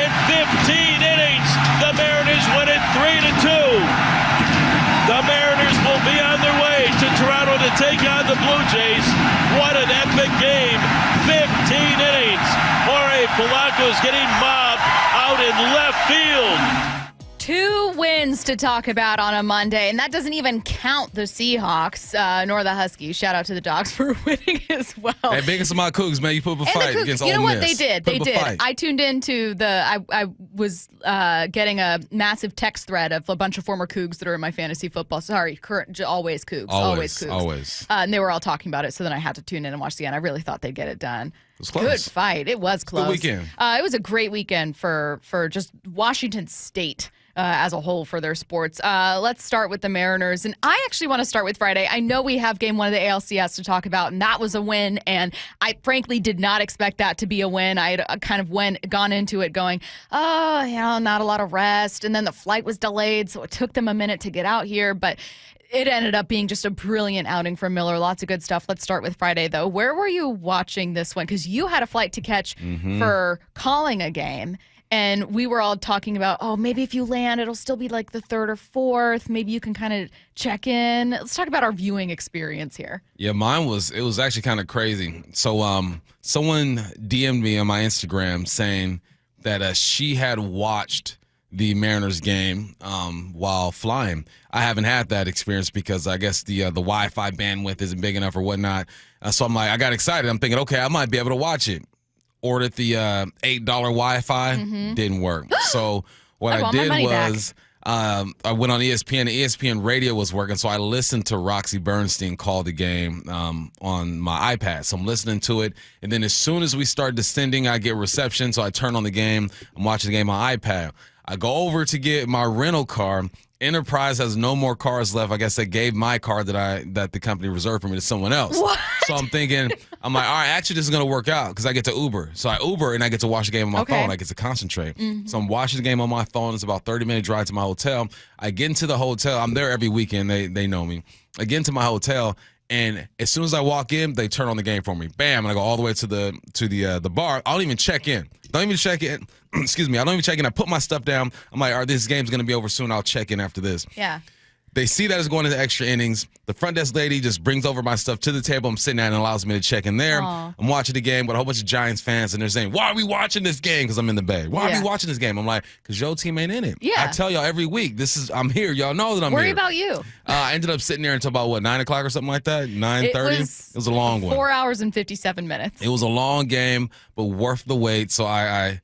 in 15 innings. The Mariners win it 3-2. The Mariners will be on their way to Toronto to take on the Blue Jays. What an epic game. 15 innings. Jorge Polanco is getting mobbed out in left field. 2 wins to talk about on a Monday, and that doesn't even count the Seahawks nor the Huskies. Shout out to the Dogs for winning as well. Hey, biggest of my Cougs, man. You put up a fight against Ole Miss. You know what they did? They did. I tuned into I was getting a massive text thread of a bunch of former Cougs that are in my fantasy football. Sorry, current, always Cougs. Always Cougs. Always. And they were all talking about it, so then I had to tune in and watch the end. I really thought they'd get it done. It was close. Good fight. It was close. Good weekend. It was a great weekend for just Washington State. As a whole for their sports. Let's start with the Mariners. And I actually want to start with Friday. I know we have game 1 of the ALCS to talk about, and that was a win. And I frankly did not expect that to be a win. I had kind of gone into it going, not a lot of rest. And then the flight was delayed, so it took them a minute to get out here. But it ended up being just a brilliant outing from Miller. Lots of good stuff. Let's start with Friday, though. Where were you watching this one? Because you had a flight to catch for calling a game. And we were all talking about, maybe if you land, it'll still be like the 3rd or 4th. Maybe you can kind of check in. Let's talk about our viewing experience here. Yeah, it was actually kind of crazy. So someone DM'd me on my Instagram saying that she had watched the Mariners game while flying. I haven't had that experience because I guess the Wi-Fi bandwidth isn't big enough or whatnot. So I'm like, I got excited. I'm thinking, okay, I might be able to watch it. Ordered the $8 Wi-Fi, didn't work. So what I did was I went on ESPN. And ESPN radio was working, so I listened to Roxy Bernstein call the game on my iPad. So I'm listening to it, and then as soon as we start descending, I get reception, so I turn on the game. I'm watching the game on iPad. I go over to get my rental car. Enterprise has no more cars left. I guess they gave my car that the company reserved for me to someone else. What? So I'm thinking, I'm like, all right, actually this is going to work out because I get to Uber. So I Uber and I get to watch the game on my phone. I get to concentrate. So I'm watching the game on my phone. It's about a 30-minute drive to my hotel. I get into the hotel. I'm there every weekend. They know me. I get into my hotel, and as soon as I walk in, they turn on the game for me. Bam, and I go all the way to the bar. I don't even check in. Don't even check in. Excuse me. I don't even check in. I put my stuff down. I'm like, all right, this game's going to be over soon. I'll check in after this. Yeah. They see that it's going into extra innings. The front desk lady just brings over my stuff to the table I'm sitting at and allows me to check in there. Aww. I'm watching the game with a whole bunch of Giants fans, and they're saying, why are we watching this game? Because I'm in the Bay. Why are we watching this game? I'm like, because your team ain't in it. Yeah. I tell y'all every week, I'm here. Y'all know that I'm here. Worry about you. I ended up sitting there until about, 9 o'clock or something like that? 9:30? It was a long one. 4 hours and 57 minutes. It was a long game, but worth the wait. So I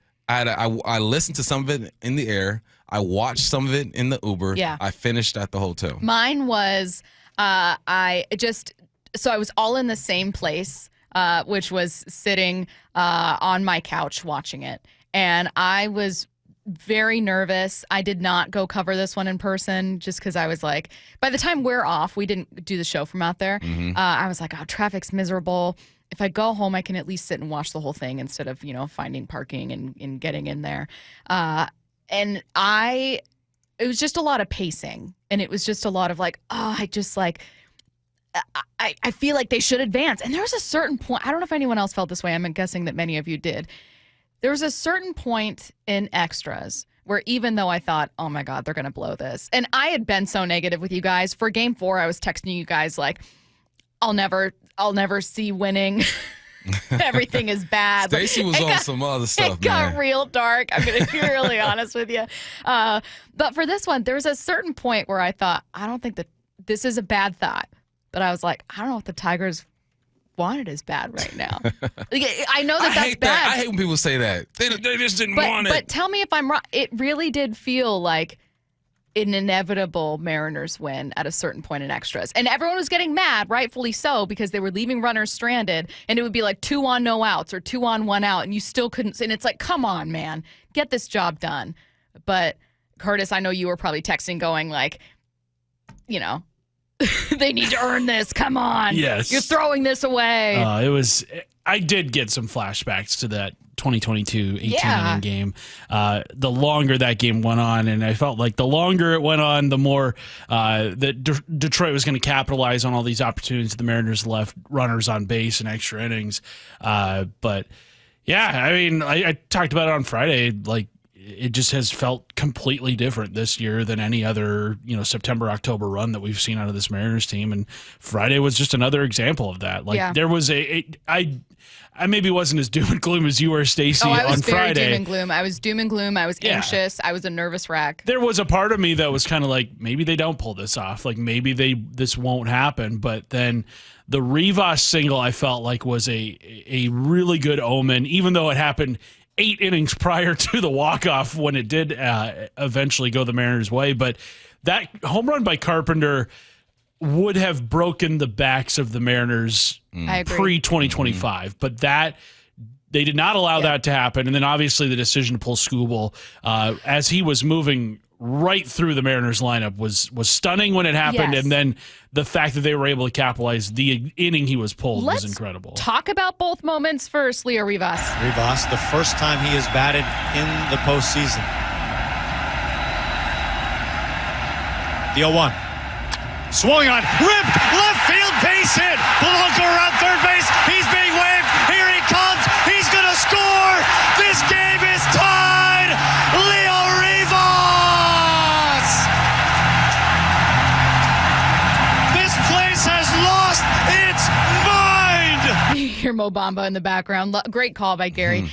listened to some of it in the air. I watched some of it in the Uber. Yeah. I finished at the hotel. Mine was, I was all in the same place, which was sitting on my couch watching it. And I was very nervous. I did not go cover this one in person just because I was like, by the time we're off, we didn't do the show from out there. I was like, traffic's miserable. If I go home, I can at least sit and watch the whole thing instead of, finding parking and getting in there. And it was just a lot of pacing, and it was just a lot of like, I feel like they should advance. And there was a certain point, I don't know if anyone else felt this way. I'm guessing that many of you did. There was a certain point in extras where even though I thought, oh my God, they're going to blow this. And I had been so negative with you guys. For game 4, I was texting you guys like, I'll never see winning. Everything is bad. Stacey was on some other stuff, It got real dark. I'm going to be really honest with you. But for this one, there was a certain point where I thought, I don't think that this is a bad thought. But I was like, I don't know if the Tigers want it as bad right now. I know that's bad. I hate when people say that. They just didn't want it. But tell me if I'm wrong. It really did feel like an inevitable Mariners win at a certain point in extras. And everyone was getting mad, rightfully so, because they were leaving runners stranded, and it would be like 2 on, no outs, or 2 on, 1 out, and you still couldn't. And it's like, come on, man, get this job done. But Curtis, I know you were probably texting going like, they need to earn this. Come on. Yes. You're throwing this away. I did get some flashbacks to that 2022 18-inning game. The longer that game went on, and I felt like the longer it went on, the more that Detroit was going to capitalize on all these opportunities. The Mariners left runners on base in extra innings. But, yeah, I mean, I talked about it on Friday. Like, it just has felt completely different this year than any other, September, October run that we've seen out of this Mariners team. And Friday was just another example of that. There was I maybe wasn't as doom and gloom as you were, Stacey, on Friday. I was very doom and gloom. I was doom and gloom. I was anxious. I was a nervous wreck. There was a part of me that was kind of like, maybe they don't pull this off. Like, maybe this won't happen. But then the Rivas single, I felt like, was a really good omen, even though it happened 8 innings prior to the walk-off when it did eventually go the Mariners' way. But that home run by Carpenter would have broken the backs of the Mariners pre-2025. But they did not allow that to happen. And then obviously the decision to pull Skubal as he was moving right through the Mariners lineup was stunning when it happened. Yes. And then the fact that they were able to capitalize the inning he was pulled was incredible. Talk about both moments first, Leo Rivas. Rivas, the first time he has batted in the postseason. The 0-1. Swung on, ripped, left field, base hit. Polanco around third base. He's being waved. Here he comes. He's going to score. This game is tied. Leo Rivas. This place has lost its mind. You hear Mo Bamba in the background. Great call by Gary.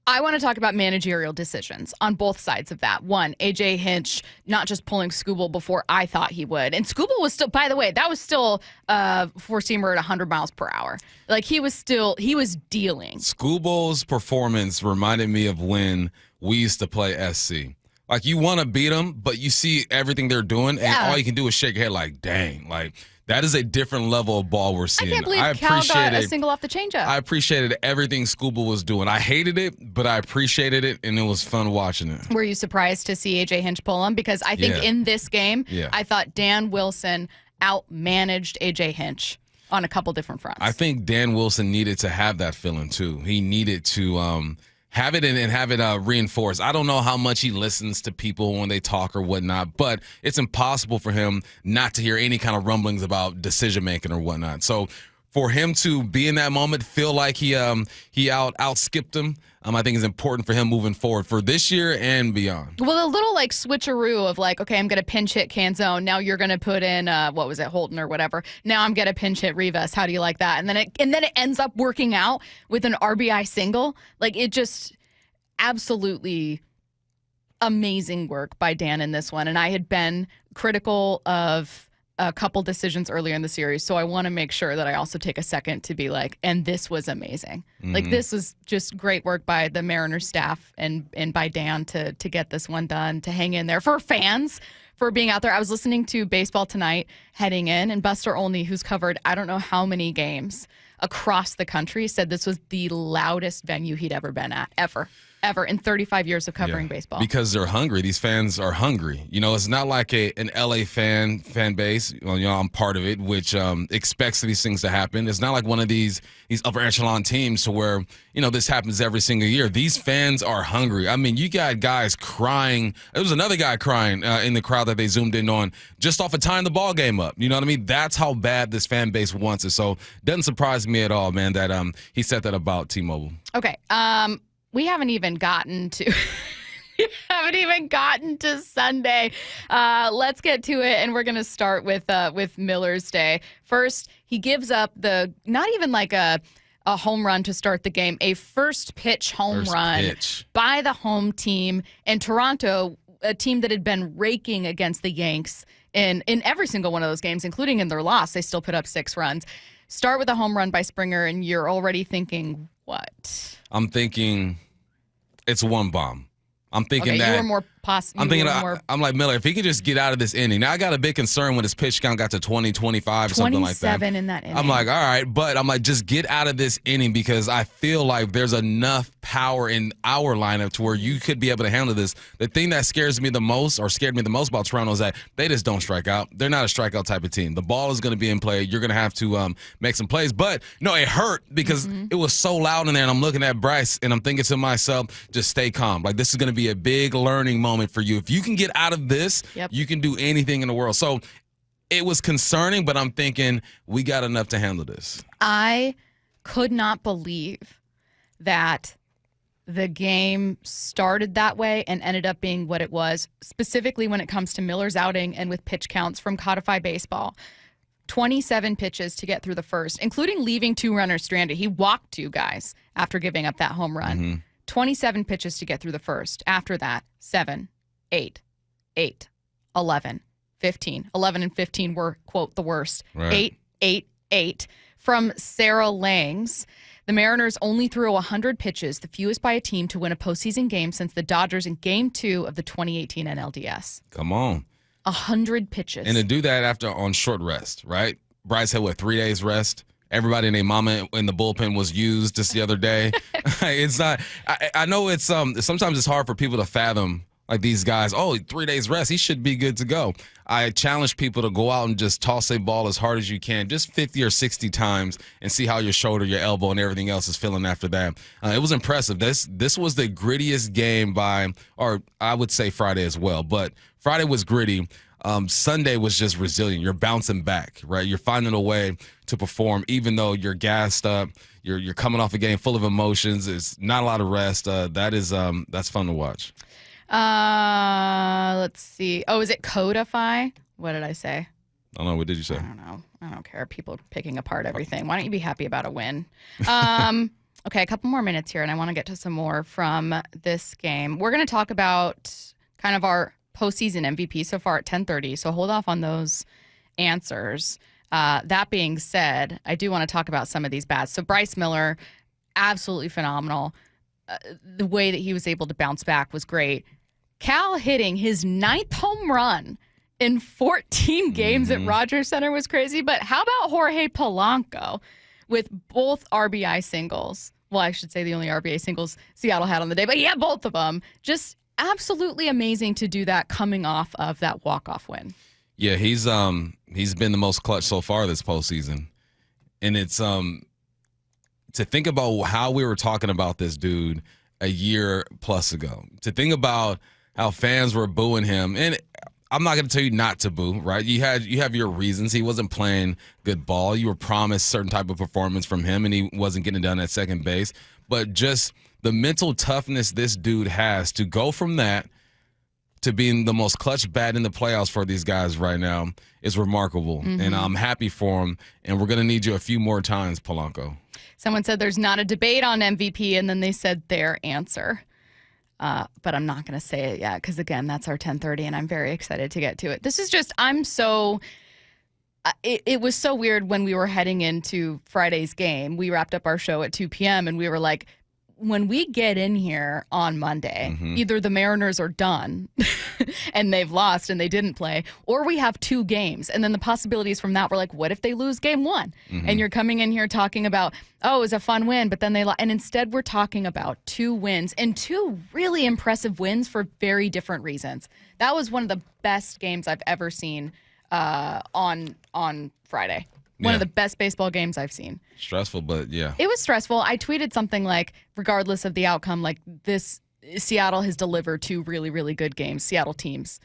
I want to talk about managerial decisions on both sides of that. One, A.J. Hinch not just pulling Skubal before I thought he would. And Skubal was still, by the way, that was still four-seamer at 100 miles per hour. Like, he was dealing. Skubal's performance reminded me of when we used to play SC. Like, you want to beat them, but you see everything they're doing, and all you can do is shake your head like, dang, like, that is a different level of ball we're seeing. I can't believe Cal got a single off the changeup. I appreciated everything Skubal was doing. I hated it, but I appreciated it, and it was fun watching it. Were you surprised to see A.J. Hinch pull him? Because I think in this game, I thought Dan Wilson outmanaged A.J. Hinch on a couple different fronts. I think Dan Wilson needed to have that feeling, too. He needed to have it and have it reinforced. I don't know how much he listens to people when they talk or whatnot, but it's impossible for him not to hear any kind of rumblings about decision making or whatnot. So for him to be in that moment, feel like he outskipped him, I think is important for him moving forward for this year and beyond. Well, a little like switcheroo of like, okay, I'm going to pinch hit Canzone. Now you're going to put in what was it, Holton or whatever. Now I'm going to pinch hit Rivas. How do you like that? And then it ends up working out with an RBI single. Like, it just absolutely amazing work by Dan in this one. And I had been critical of a couple decisions earlier in the series, so I want to make sure that I also take a second to be like, and this was amazing. Like, this was just great work by the Mariners staff and by Dan to get this one done, to hang in there, for fans, for being out there. I was listening to Baseball Tonight heading in, and Buster Olney, who's covered I don't know how many games across the country, said this was the loudest venue he'd ever been at, ever in 35 years of covering baseball. Because they're hungry. These fans are hungry. You know, it's not like an LA fan base. Well, you know, I'm part of it, which expects these things to happen. It's not like one of these upper echelon teams to where, you know, this happens every single year. These fans are hungry. I mean, you got guys crying. There was another guy crying in the crowd that they zoomed in on just off of tying the ball game up. You know what I mean? That's how bad this fan base wants it. So it doesn't surprise me at all, man, that he said that about T-Mobile. Okay. We haven't even gotten to Sunday. Let's get to it, and we're going to start with Miller's Day. First, he gives up not even like a home run to start the game, a first pitch home run by the home team. And Toronto, a team that had been raking against the Yanks in every single one of those games, including in their loss, they still put up 6 runs. Start with a home run by Springer, and you're already thinking, what? I'm thinking it's one bomb. I'm thinking that. You were more possible. I'm like, Miller, if he could just get out of this inning. Now, I got a big concern when his pitch count got to 20, 25, something like that. 27 in that inning. I'm like, all right, but I'm like, just get out of this inning, because I feel like there's enough power in our lineup to where you could be able to handle this. The thing that scared me the most about Toronto is that they just don't strike out. They're not a strikeout type of team. The ball is going to be in play. You're going to have to make some plays. But, no, it hurt because it was so loud in there, and I'm looking at Bryce, and I'm thinking to myself, just stay calm. Like, this is going to be a big learning moment for you. If you can get out of this, you can do anything in the world. So it was concerning, but I'm thinking we got enough to handle this. I could not believe that the game started that way and ended up being what it was, specifically when it comes to Miller's outing and with pitch counts from Codify Baseball. 27 pitches to get through the first, including leaving 2 runners stranded. He walked 2 guys after giving up that home run. 27 pitches to get through the first. After that, 7, 8, 8, 11, 15. 11 and 15 were, quote, the worst. Right. 8, 8, 8. From Sarah Langs, the Mariners only threw 100 pitches, the fewest by a team to win a postseason game since the Dodgers in Game 2 of the 2018 NLDS. Come on. 100 pitches. And to do that on short rest, right? Bryce had, 3 days rest? Everybody and their mama in the bullpen was used just the other day. It's not. I know it's sometimes it's hard for people to fathom, like, these guys, 3 days rest, he should be good to go. I challenge people to go out and just toss a ball as hard as you can, just 50 or 60 times, and see how your shoulder, your elbow, and everything else is feeling after that. It was impressive. This was the grittiest game or I would say Friday as well, but Friday was gritty. Sunday was just resilient. You're bouncing back, right? You're finding a way to perform, even though you're gassed up. You're coming off a game full of emotions. It's not a lot of rest. That's fun to watch. Let's see. Oh, is it Codify? What did I say? I don't know. What did you say? I don't know. I don't care. People picking apart everything. Why don't you be happy about a win? Okay, a couple more minutes here, and I want to get to some more from this game. We're going to talk about kind of our postseason MVP so far at 10:30, so hold off on those answers. That being said, I do want to talk about some of these bats. So Bryce Miller, absolutely phenomenal. The way that he was able to bounce back was great. Cal hitting his 9th home run in 14 games at Rogers Center was crazy. But how about Jorge Polanco with both RBI singles? Well, I should say the only RBI singles Seattle had on the day, but yeah, both of them. Just absolutely amazing to do that coming off of that walk-off win. Yeah, he's been the most clutch so far this postseason. And it's to think about how we were talking about this dude a year plus ago. To think about how fans were booing him, and I'm not going to tell you not to boo, right? You have your reasons. He wasn't playing good ball. You were promised certain type of performance from him, and he wasn't getting it done at second base. But just the mental toughness this dude has to go from that to being the most clutch bat in the playoffs for these guys right now is remarkable. And I'm happy for him. And we're going to need you a few more times, Polanco. Someone said there's not a debate on MVP, and then they said their answer. But I'm not going to say it yet because, again, that's our 10:30, and I'm very excited to get to it. This is just, it was so weird when we were heading into Friday's game. We wrapped up our show at 2 p.m., and we were like, when we get in here on Monday, either the Mariners are done and they've lost and they didn't play, or we have 2 games. And then the possibilities from that were like, what if they lose game 1? And you're coming in here talking about, it was a fun win, but then they lost. And instead we're talking about 2 wins and 2 really impressive wins for very different reasons. That was one of the best games I've ever seen on Friday. One of the best baseball games I've seen. Stressful, but yeah. It was stressful. I tweeted something like, regardless of the outcome, like this, Seattle has delivered 2 really, really good games, Seattle teams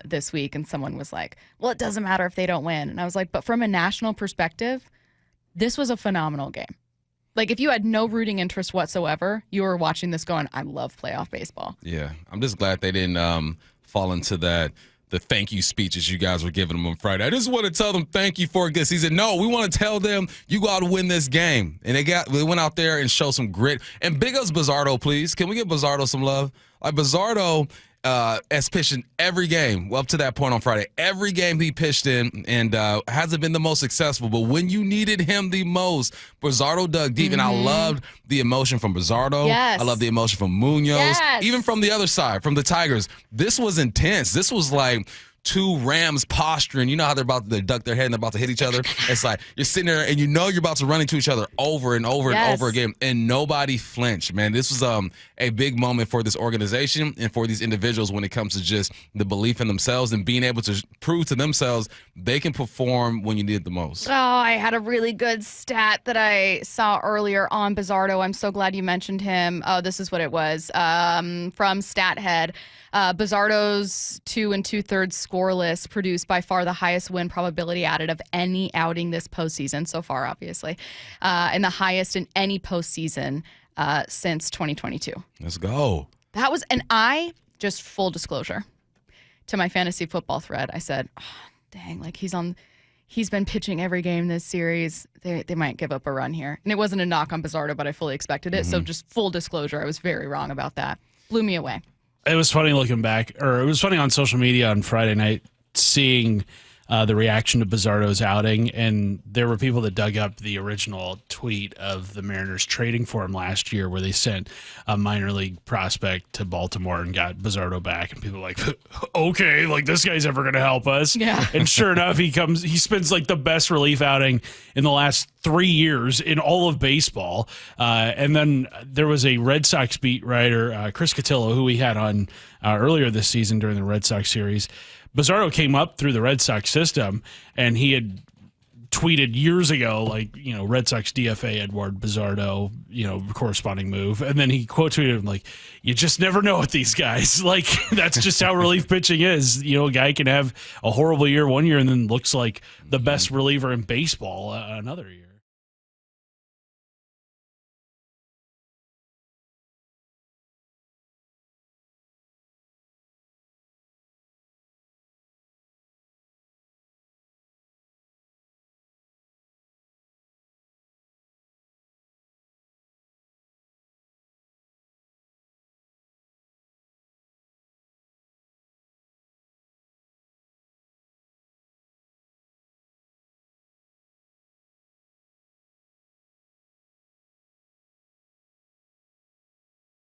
this week. And someone was like, well, it doesn't matter if they don't win. And I was like, but from a national perspective, this was a phenomenal game. Like, if you had no rooting interest whatsoever, you were watching this going, I love playoff baseball. Yeah. I'm just glad they didn't fall into the thank you speeches you guys were giving them on Friday. I just want to tell them thank you for a good season. No, we want to tell them you go out and win this game. And they went out there and showed some grit. And big ups Bazardo, please. Can we give Bazardo some love? Like, Bazardo has pitched in every game up to that point on Friday. Every game he pitched in, and hasn't been the most successful. But when you needed him the most, Bazardo dug deep. And I loved the emotion from Bazardo. Yes. I love the emotion from Munoz. Yes. Even from the other side, from the Tigers. This was intense. This was like 2 Rams posturing. You know how they're about to duck their head and they're about to hit each other? It's like you're sitting there and you know you're about to run into each other over and over and over again, and nobody flinched, man. This was a big moment for this organization and for these individuals when it comes to just the belief in themselves and being able to prove to themselves they can perform when you need it the most. Oh, I had a really good stat that I saw earlier on Bazardo. I'm so glad you mentioned him. Oh, this is what it was from StatHead. Bazardo's 2 2/3 scoreless produced by far the highest win probability added of any outing this postseason so far, obviously, and the highest in any postseason since 2022. Let's go. That was, and I just full disclosure to my fantasy football thread. I said, oh, dang, like he's been pitching every game this series. They might give up a run here. And it wasn't a knock on Bazardo, but I fully expected it. So just full disclosure, I was very wrong about that. Blew me away. It was funny looking back, or it was funny on social media on Friday night, seeing the reaction to Bazardo's outing, and there were people that dug up the original tweet of the Mariners trading for him last year, where they sent a minor league prospect to Baltimore and got Bazardo back, and people were like, okay, like this guy's ever going to help us. Yeah. And sure enough, he spends like the best relief outing in the last 3 years in all of baseball. And then there was a Red Sox beat writer, Chris Cotillo, who we had on earlier this season during the Red Sox series. Bazardo came up through the Red Sox system, and he had tweeted years ago, like, Red Sox DFA Eduard Bazardo, corresponding move. And then he quote tweeted him like, you just never know with these guys. Like, that's just how relief pitching is. A guy can have a horrible year one year and then looks like the best reliever in baseball another year.